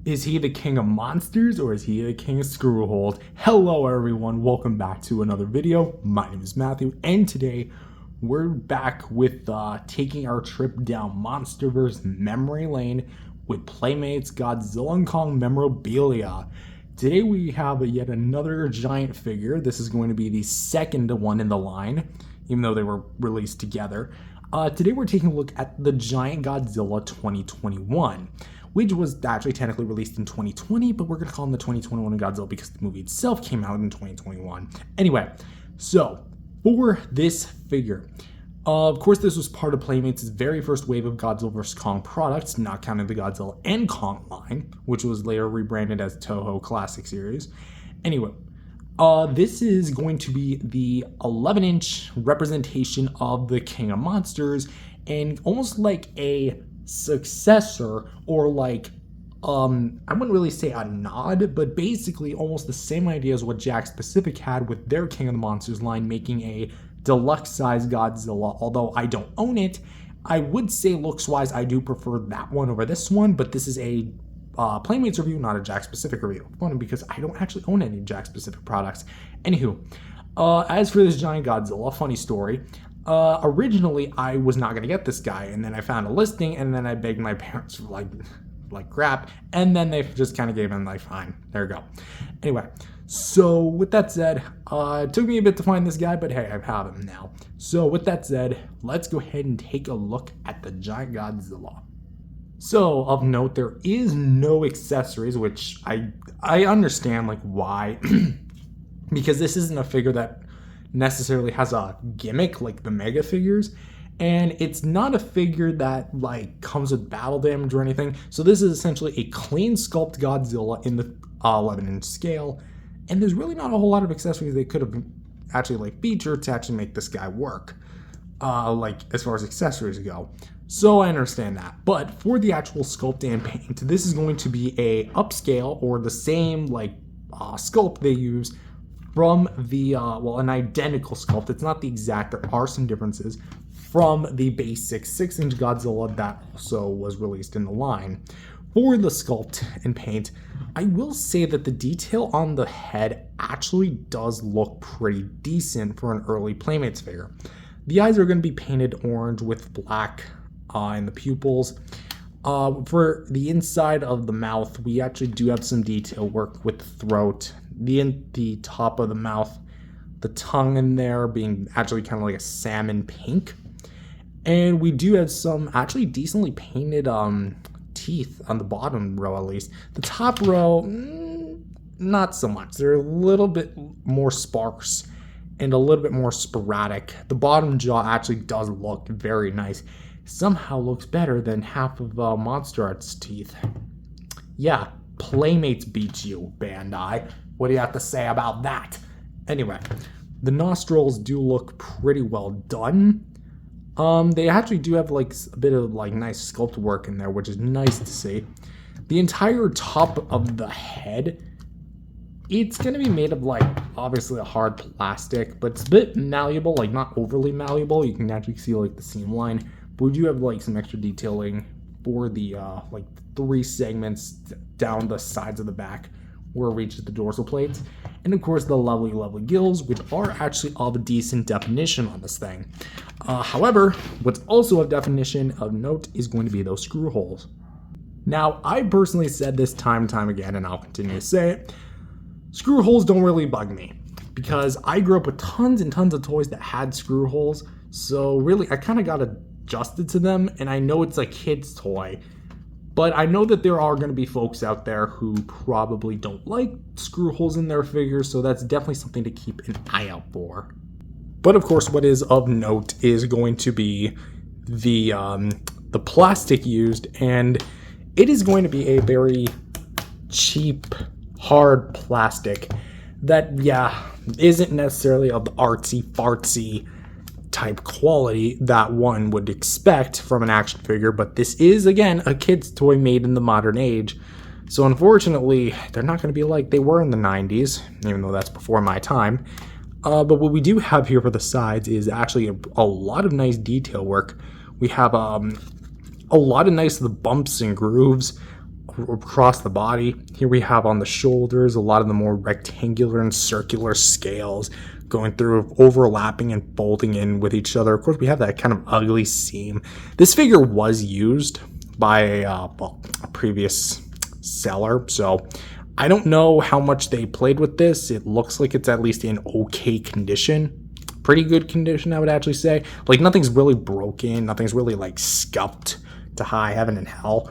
Is he the king of monsters or is he the king of screwholes? Hello everyone, welcome back to another video. My name is Matthew and today we're back with taking our trip down MonsterVerse memory lane with Playmates Godzilla and Kong memorabilia. Today we have yet another giant figure. This is going to be the second one in the line, even though they were released together. Today we're taking a look at the Giant Godzilla 2021. Which was actually technically released in 2020, but we're going to call him the 2021 Godzilla because the movie itself came out in 2021. Anyway, so for this figure, of course this was part of Playmates' very first wave of Godzilla vs. Kong products, not counting the Godzilla and Kong line, which was later rebranded as Toho Classic Series. Anyway, this is going to be the 11-inch representation of the King of Monsters, and almost like a successor, or like I wouldn't really say a nod, but basically almost the same idea as what Jakks Pacific had with their King of the Monsters line, making a deluxe size Godzilla. Although I don't own it, I would say looks wise I do prefer that one over this one, but this is a Playmates review, not a Jakks Pacific review. Funny because I don't actually own any Jakks Pacific products. Anywho, as for this Giant Godzilla, funny story. Originally I was not going to get this guy, and then I found a listing, and then I begged my parents for like crap, and then they just kind of gave in, like, fine, there you go. Anyway, so with that said, it took me a bit to find this guy, but hey, I have him now. So with that said, let's go ahead and take a look at the Giant Godzilla. So of note, there is no accessories, which I understand, like, why, because this isn't a figure that necessarily has a gimmick like the mega figures, and it's not a figure that like comes with battle damage or anything. So this is essentially a clean sculpt Godzilla in the 11-inch scale, and there's really not a whole lot of accessories they could have actually like featured to actually make this guy work, like as far as accessories go. So I understand that, but for the actual sculpt and paint, this is going to be a upscale, or the same like sculpt they use from the, well, an identical sculpt. It's not the exact, there are some differences from the basic 6-inch Godzilla that also was released in the line. For the sculpt and paint, I will say that the detail on the head actually does look pretty decent for an early Playmates figure. The eyes are going to be painted orange with black in the pupils. For the inside of the mouth, we actually do have some detail work with the throat, the top of the mouth, the tongue in there being actually kind of like a salmon pink. And we do have some actually decently painted teeth on the bottom row, at least. The top row, not so much. They're a little bit more sparse and a little bit more sporadic. The bottom jaw actually does look very nice. Somehow looks better than half of Monster Art's teeth. Yeah, Playmates beats you, Bandai. What do you have to say about that? Anyway, the nostrils do look pretty well done. They actually do have like a bit of like nice sculpt work in there, which is nice to see. The entire top of the head, it's going to be made of like obviously a hard plastic, but it's a bit malleable, like not overly malleable. You can actually see like the seam line, but we do have like some extra detailing for the like 3 segments down the sides of the back where it reaches the dorsal plates, and of course the lovely gills, which are actually of a decent definition on this thing. However, what's also of definition of note is going to be those screw holes. Now, I personally said this time and time again, and I'll continue to say it, screw holes don't really bug me, because I grew up with tons and tons of toys that had screw holes, so really I kind of got adjusted to them, and I know it's a kid's toy, but I know that there are going to be folks out there who probably don't like screw holes in their figures, so that's definitely something to keep an eye out for. But of course, what is of note is going to be the plastic used, and it is going to be a very cheap, hard plastic that, yeah, isn't necessarily of the artsy-fartsy type quality that one would expect from an action figure, but this is, again, a kid's toy made in the modern age. So unfortunately, they're not going to be like they were in the 90s, even though that's before my time. But what we do have here for the sides is actually a lot of nice detail work. We have a lot of nice bumps and grooves across the body. Here we have on the shoulders a lot of the more rectangular and circular scales going through, overlapping and folding in with each other. Of course, we have that kind of ugly seam. This figure was used by a previous seller, so I don't know how much they played with this. It looks like it's at least in okay condition. Pretty good condition, I would actually say. Like, nothing's really broken, nothing's really like scuffed to high heaven and hell,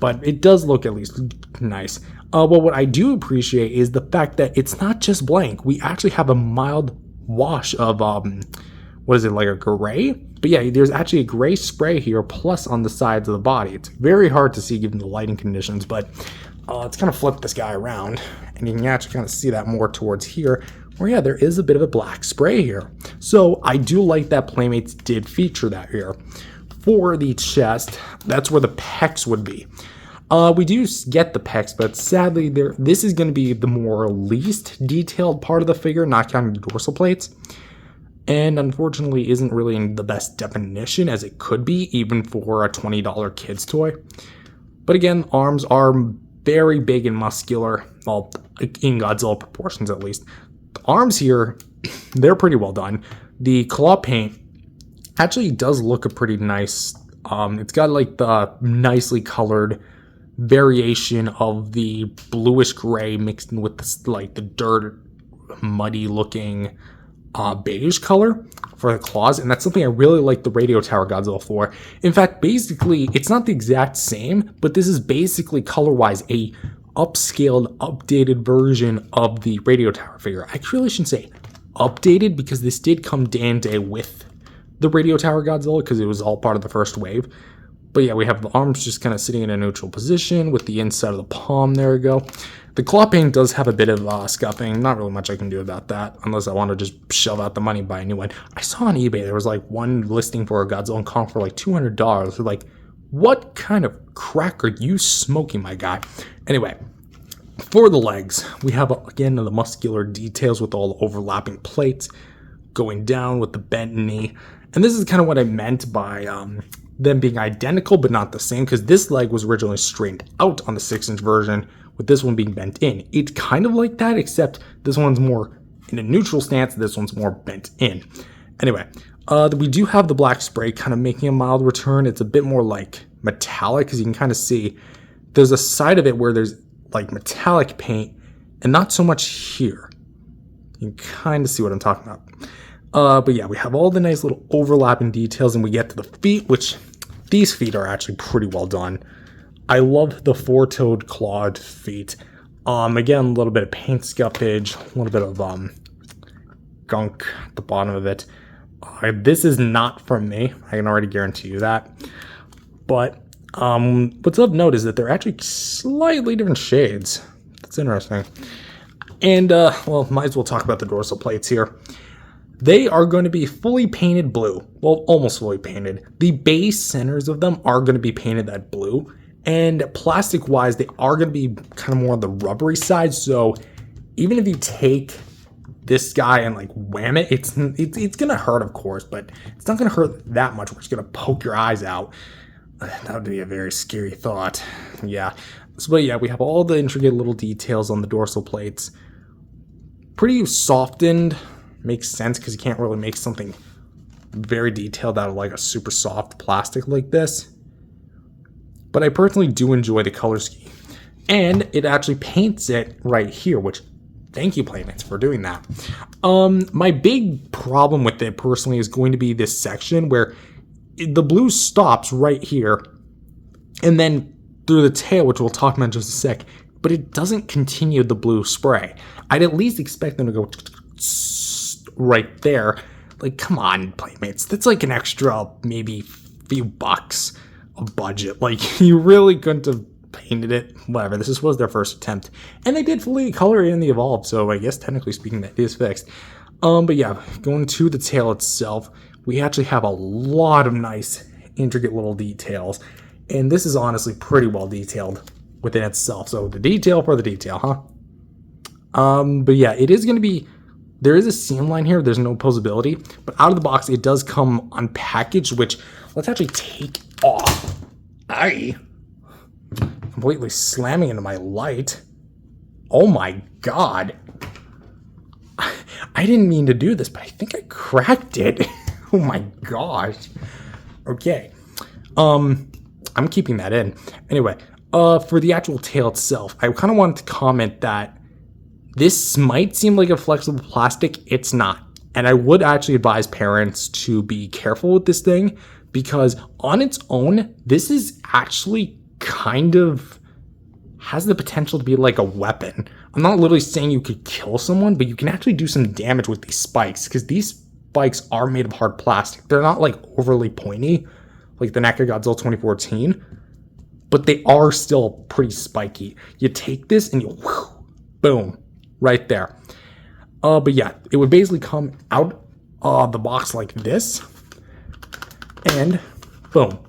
but it does look at least nice. Well, what I do appreciate is the fact that it's not just blank. We actually have a mild wash of what is it, like a gray? But yeah, there's actually a gray spray here, plus on the sides of the body. It's very hard to see given the lighting conditions, but let's kind of flip this guy around, and you can actually kind of see that more towards here, where yeah, there is a bit of a black spray here. So I do like that Playmates did feature that here. For the chest, that's where the pecs would be. We do get the pecs, but sadly, this is going to be the more least detailed part of the figure, not counting the dorsal plates, and unfortunately isn't really in the best definition as it could be, even for a $20 kid's toy. But again, arms are very big and muscular, well, in Godzilla proportions at least. The arms here, they're pretty well done. The claw paint actually does look a pretty nice. It's got like the nicely colored variation of the bluish gray mixed in with this, like the dirt, muddy looking beige color for the claws, and that's something I really like the Radio Tower Godzilla for. In fact, basically, it's not the exact same, but this is basically color-wise a upscaled, updated version of the Radio Tower figure. I really shouldn't say updated, because this did come day and day with the Radio Tower Godzilla, because it was all part of the first wave. But yeah, we have the arms just kind of sitting in a neutral position with the inside of the palm. There we go. The claw paint does have a bit of scuffing. Not really much I can do about that, unless I want to just shell out the money and buy a new one. I saw on eBay there was like one listing for a Godzilla and Kong for like $200. Like, what kind of crack are you smoking, my guy? Anyway, for the legs, we have again the muscular details with all the overlapping plates going down with the bent knee. And this is kind of what I meant by them being identical but not the same, because this leg was originally straightened out on the 6-inch version, with this one being bent in. It's kind of like that, except this one's more in a neutral stance, this one's more bent in. Anyway, we do have the black spray kind of making a mild return. It's a bit more like metallic, because you can kind of see there's a side of it where there's like metallic paint and not so much here. You can kind of see what I'm talking about. But yeah, we have all the nice little overlapping details, and we get to the feet, which these feet are actually pretty well done. I love the four-toed clawed feet. Again, a little bit of paint scuffage, a little bit of gunk at the bottom of it. This is not from me, I can already guarantee you that. But what's of note is that they're actually slightly different shades. That's interesting. And, well, might as well talk about the dorsal plates here. They are going to be fully painted blue. Well, almost fully painted. The base centers of them are going to be painted that blue. And plastic-wise, they are going to be kind of more on the rubbery side. So even if you take this guy and like wham it, it's going to hurt, of course. But it's not going to hurt that much. We're just going to poke your eyes out. That would be a very scary thought. Yeah. So, but yeah, we have all the intricate little details on the dorsal plates. Pretty softened. Makes sense, because you can't really make something very detailed out of like a super soft plastic like this. But I personally do enjoy the color scheme. And it actually paints it right here, which, thank you, Playmates, for doing that. My big problem with it personally is going to be this section where the blue stops right here, and then through the tail, which we'll talk about in just a sec, but it doesn't continue the blue spray. I'd at least expect them to go right there. Like, come on, Playmates. That's like an extra, maybe few bucks of budget. Like, you really couldn't have painted it. Whatever, this was their first attempt. And they did fully color it in the Evolve, so I guess technically speaking that is fixed. But yeah, going to the tail itself, we actually have a lot of nice, intricate little details. And this is honestly pretty well detailed within itself. So the detail for the detail, huh? But yeah, it is going to be, there is a seam line here. There's no posability, but out of the box, it does come unpackaged, which let's actually take off. Go completely slamming into my light. Oh my god. I didn't mean to do this, but I think I cracked it. Oh my gosh. Okay. I'm keeping that in. Anyway, for the actual tail itself, I kind of wanted to comment that this might seem like a flexible plastic. It's not. And I would actually advise parents to be careful with this thing because on its own, this is actually kind of has the potential to be like a weapon. I'm not literally saying you could kill someone, but you can actually do some damage with these spikes because these spikes are made of hard plastic. They're not like overly pointy like the Mechagodzilla 2014, but they are still pretty spiky. You take this and you whoo, boom, right there. But yeah, it would basically come out of the box like this, and boom.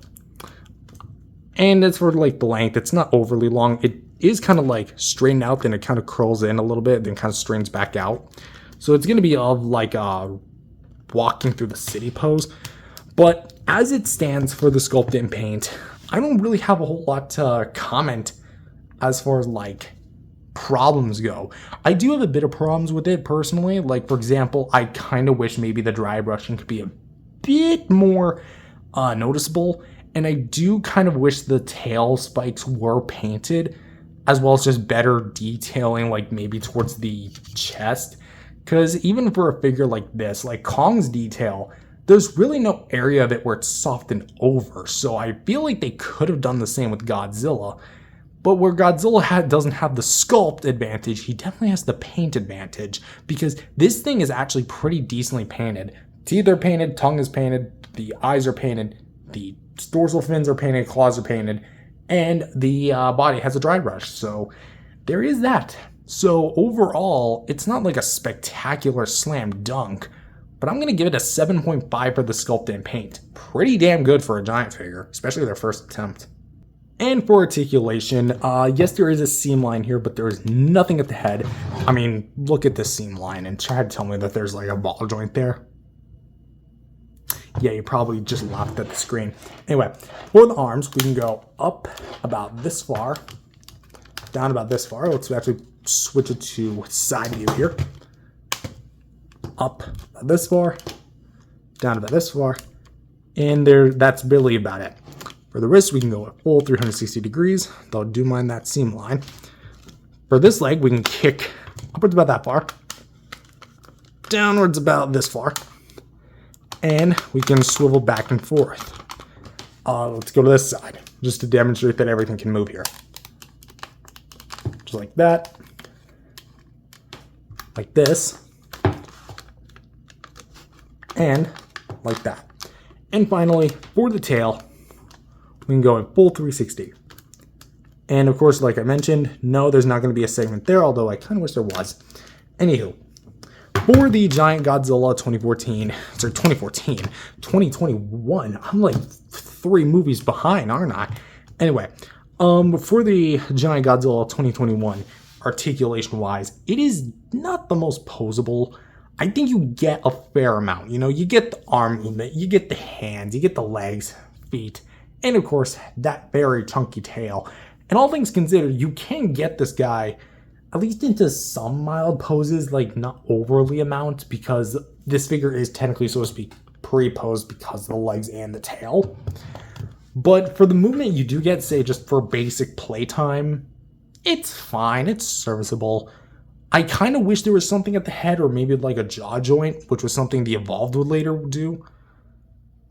And as for like the length, it's not overly long. It is kind of like straightened out, then it kind of curls in a little bit, then kind of straightens back out. So it's going to be of like a walking through the city pose. But as it stands for the sculpt and paint, I don't really have a whole lot to comment as far as like problems go. I do have a bit of problems with it personally. Like, for example, I kind of wish maybe the dry brushing could be a bit more noticeable. And I do kind of wish the tail spikes were painted, as well as just better detailing, like maybe towards the chest. Because even for a figure like this, like Kong's detail, there's really no area of it where it's softened over. So I feel like they could have done the same with Godzilla. But where Godzilla doesn't have the sculpt advantage, he definitely has the paint advantage. Because this thing is actually pretty decently painted. Teeth are painted, tongue is painted, the eyes are painted, the dorsal fins are painted, claws are painted, and the body has a dry brush. So there is that. So overall, it's not like a spectacular slam dunk, but I'm going to give it a 7.5 for the sculpt and paint. Pretty damn good for a giant figure, especially their first attempt. And for articulation, yes, there is a seam line here, but there is nothing at the head. I mean, look at this seam line and try to tell me that there's like a ball joint there. Yeah, you probably just laughed at the screen. Anyway, for the arms, we can go up about this far, down about this far. Let's actually switch it to side view here. Up about this far, down about this far, and that's really about it. For the wrist, we can go at full 360 degrees, though do mind that seam line. For this leg, we can kick upwards about that far, downwards about this far, and we can swivel back and forth. Let's go to this side, just to demonstrate that everything can move here. Just like that, like this, and like that. And finally, for the tail, we can go in full 360. And of course, like I mentioned, no, there's not going to be a segment there, although I kind of wish there was. Anywho, for the Giant Godzilla 2021, I'm like 3 movies behind, aren't I? Anyway, for the Giant Godzilla 2021, articulation-wise, it is not the most posable. I think you get a fair amount. You know, you get the arm movement, you get the hands, you get the legs, feet, and of course, that very chunky tail. And all things considered, you can get this guy at least into some mild poses, like not overly amount, because this figure is technically supposed to be pre-posed because of the legs and the tail. But for the movement you do get, say, just for basic playtime, it's fine, it's serviceable. I kind of wish there was something at the head, or maybe like a jaw joint, which was something the Evolved would later do.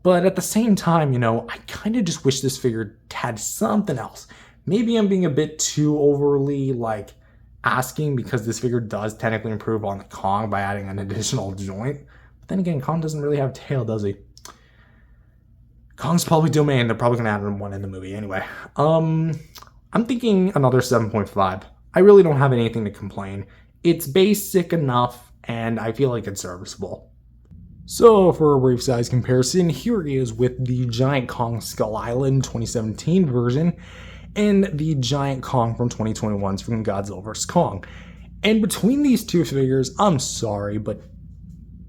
But at the same time, you know, I kind of just wish this figure had something else. Maybe I'm being a bit too overly, like, asking, because this figure does technically improve on the Kong by adding an additional joint. But then again, Kong doesn't really have a tail, does he? Kong's public domain. They're probably going to add one in the movie anyway. I'm thinking another 7.5. I really don't have anything to complain. It's basic enough, and I feel like it's serviceable. So for a brief size comparison, here is with the Giant Kong Skull Island 2017 version and the Giant Kong from 2021's from Godzilla vs. Kong. And between these two figures, I'm sorry, but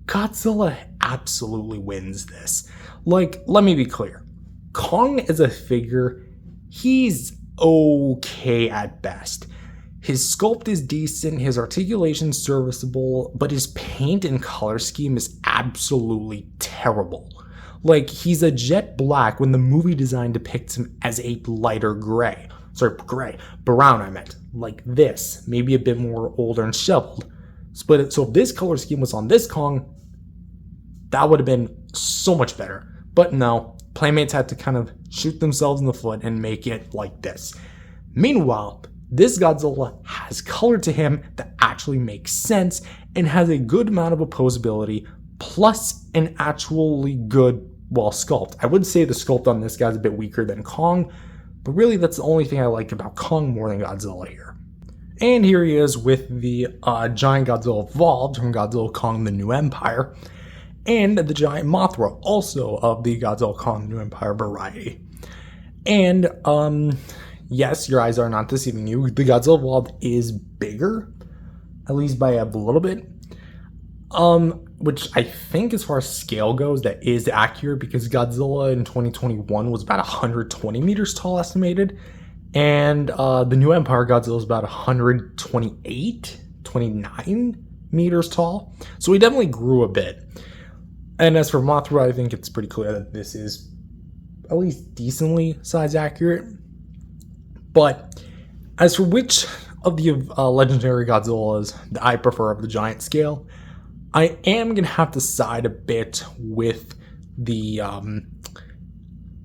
Godzilla absolutely wins this. Like, let me be clear. Kong as a figure, he's okay at best. His sculpt is decent, his articulation serviceable, but his paint and color scheme is absolutely terrible. Like, he's a jet black when the movie design depicts him as a lighter gray. Brown I meant. Like this, maybe a bit more older and shoveled. So if this color scheme was on this Kong, that would have been so much better. But no, Playmates had to kind of shoot themselves in the foot and make it like this. Meanwhile, this Godzilla has color to him that actually makes sense and has a good amount of opposability, plus an actually good, sculpt. I would say the sculpt on this guy's a bit weaker than Kong, but really that's the only thing I like about Kong more than Godzilla here. And here he is with the Giant Godzilla evolved from Godzilla Kong the New Empire, and the Giant Mothra, also of the Godzilla Kong the New Empire variety. And, yes, your eyes are not deceiving you. The Godzilla evolved is bigger, at least by a little bit. Which I think as far as scale goes, that is accurate because Godzilla in 2021 was about 120 meters tall estimated. And the New Empire Godzilla is about 29 meters tall. So he definitely grew a bit. And as for Mothra, I think it's pretty clear that this is at least decently size accurate. But as for which of the legendary Godzillas that I prefer of the giant scale, I am going to have to side a bit with the,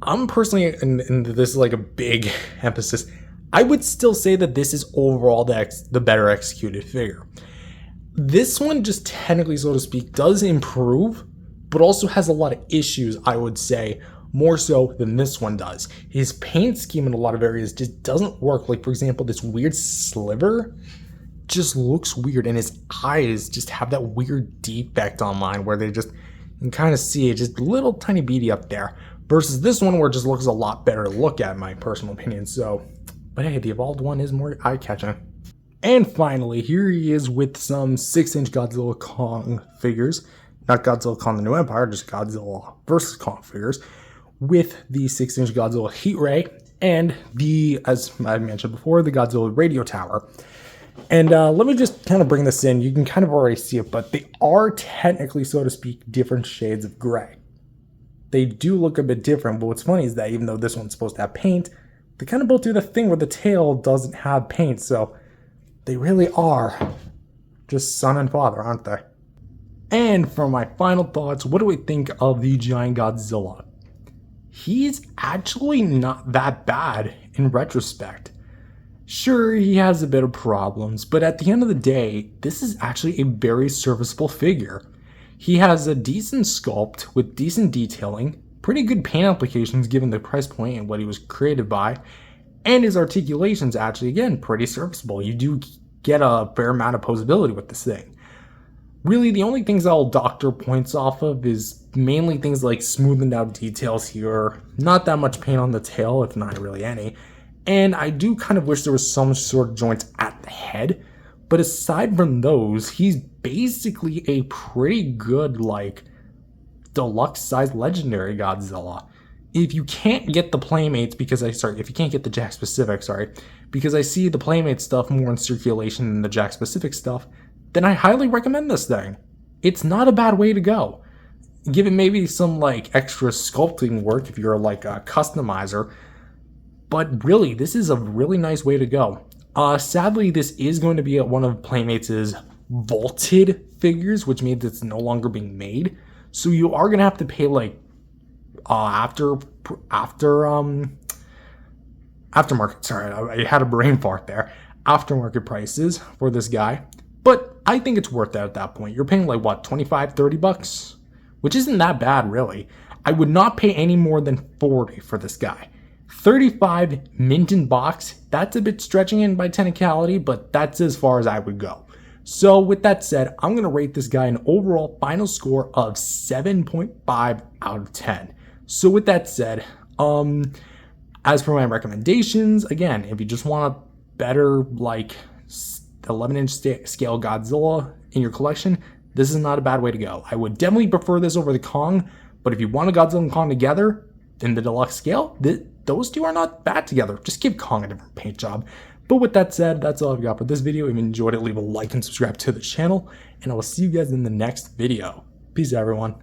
I'm personally, and this is like a big emphasis, I would still say that this is overall the better executed figure. This one, just technically, so to speak, does improve, but also has a lot of issues, I would say, more so than this one does. His paint scheme in a lot of areas just doesn't work. Like, for example, this weird sliver just looks weird, and his eyes just have that weird defect online where they just, you can kind of see it, just little tiny beady up there, versus this one where it just looks a lot better to look at, in my personal opinion. So, but hey, the evolved one is more eye-catching. And finally, here he is with some 6-inch Godzilla Kong figures. Not Godzilla Kong the New Empire, just Godzilla vs. Kong figures, with the 6-inch Godzilla Heat Ray and the, as I mentioned before, the Godzilla Radio Tower. And let me just kind of bring this in. You can kind of already see it, but they are technically, so to speak, different shades of gray. They do look a bit different, but what's funny is that even though this one's supposed to have paint, they kind of both do the thing where the tail doesn't have paint, so they really are just son and father, aren't they? And for my final thoughts, what do we think of the Giant Godzilla? He's actually not that bad in retrospect. Sure, he has a bit of problems, but at the end of the day, this is actually a very serviceable figure. He has a decent sculpt with decent detailing, pretty good paint applications given the price point and what he was created by, and his articulation's actually, again, pretty serviceable. You do get a fair amount of posability with this thing. Really, the only things I'll doctor points off of is mainly things like smoothened out details here, not that much paint on the tail, if not really any, and I do kind of wish there was some sort of joints at the head, but aside from those, he's basically a pretty good, like, deluxe-sized legendary Godzilla. If you can't get the Playmates, if you can't get the Jack Specific, because I see the Playmate stuff more in circulation than the Jack Specific stuff, then I highly recommend this thing. It's not a bad way to go. Give it maybe some, like, extra sculpting work if you're, like, a customizer, but really, this is a really nice way to go. Sadly, this is going to be one of Playmates' vaulted figures, which means it's no longer being made. So you are going to have to pay, like, aftermarket, sorry, I had a brain fart there. Aftermarket prices for this guy. But I think it's worth it at that point. You're paying like, what, 25, 30 bucks? Which isn't that bad, really. I would not pay any more than 40 for this guy. 35 mint in box, that's a bit stretching it by technicality, but that's as far as I would go. So with that said, I'm going to rate this guy an overall final score of 7.5 out of 10. So with that said, as for my recommendations, again, if you just want a better, like, 11-inch scale Godzilla in your collection, this is not a bad way to go. I would definitely prefer this over the Kong, but if you want a Godzilla and Kong together in the deluxe scale, those two are not bad together. Just give Kong a different paint job. But with that said, that's all I've got for this video. If you enjoyed it, leave a like and subscribe to the channel, and I will see you guys in the next video. Peace, everyone.